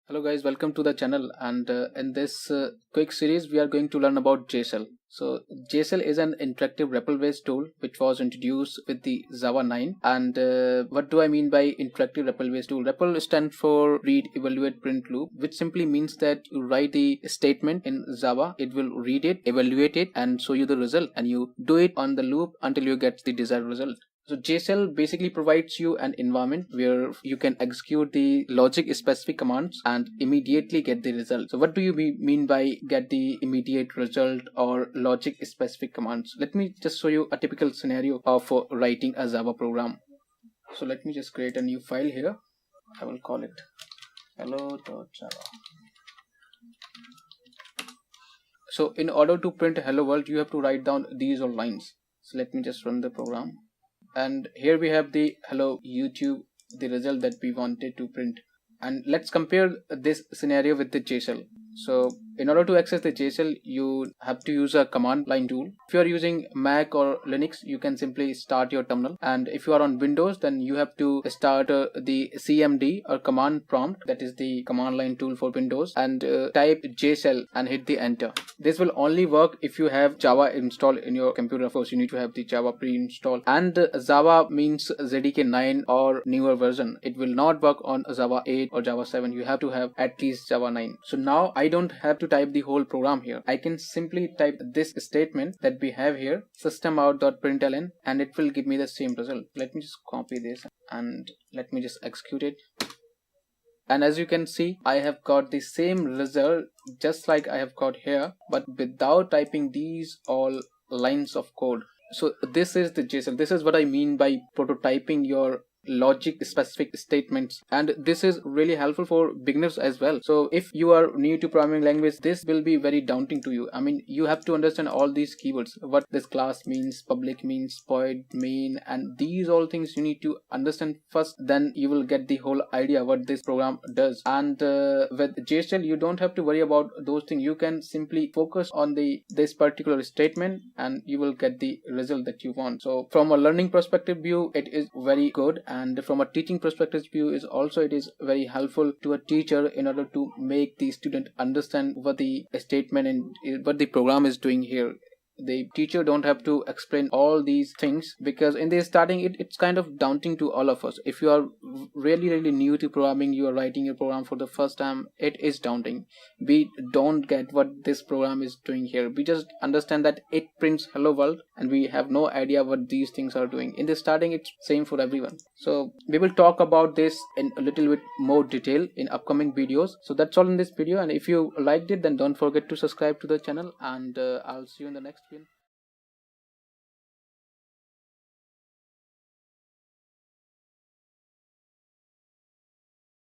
Hello guys, welcome to the channel, and in this quick series we are going to learn about Jshell. So Jshell is an interactive REPL based tool which was introduced with the Java 9. And what do I mean by interactive REPL based tool? REPL stands for read, evaluate, print loop, which simply means that you write the statement in Java, it will read it, evaluate it and show you the result, and you do it on the loop until you get the desired result. So Jshell basically provides you an environment where you can execute the logic specific commands and immediately get the result. So what do you mean by get the immediate result or logic specific commands? Let me just show you a typical scenario of writing a Java program. So let me just create a new file here. I will call it hello.java. So in order to print hello world, you have to write down these all lines. So let me just run the program. And here we have the hello YouTube, the result that we wanted to print. And let's compare this scenario with the Jshell. So in order to access the Jshell, you have to use a command line tool. If you are using Mac or Linux, you can simply start your terminal. And if you are on Windows, then you have to start the CMD or command prompt, that is the command line tool for Windows, and type Jshell and hit the enter. This will only work if you have Java installed in your computer. Of course, you need to have the Java pre-installed. And Java means JDK 9 or newer version. It will not work on Java 8 or Java 7. You have to have at least Java 9. So now I don't have to type the whole program here. I can simply type this statement that we have here, systemout.println, and it will give me the same result. Let me just copy this and let me just execute it. And as you can see, I have got the same result just like I have got here, but without typing these all lines of code. So this is the Jshell. This is what I mean by prototyping your logic specific statements, and this is really helpful for beginners as well. So if you are new to programming language, this will be very daunting to you. I mean, you have to understand all these keywords, what this class means, public means, void, main, and these all things you need to understand first, then you will get the whole idea what this program does. And with Jshell, you don't have to worry about those things. You can simply focus on this particular statement and you will get the result that you want. So from a learning perspective view, it is very good, and from a teaching perspective view is also it is very helpful to a teacher in order to make the student understand what the statement and what the program is doing here. The teacher don't have to explain all these things, because in the starting it's kind of daunting to all of us. If you are really new to programming, you are writing your program for the first time, it is daunting. We don't get what this program is doing here. We just understand that it prints hello world and we have no idea what these things are doing. In the starting, it's same for everyone. So we will talk about this in a little bit more detail in upcoming videos. So that's all in this video, and if you liked it, then don't forget to subscribe to the channel, and I'll see you in the next video.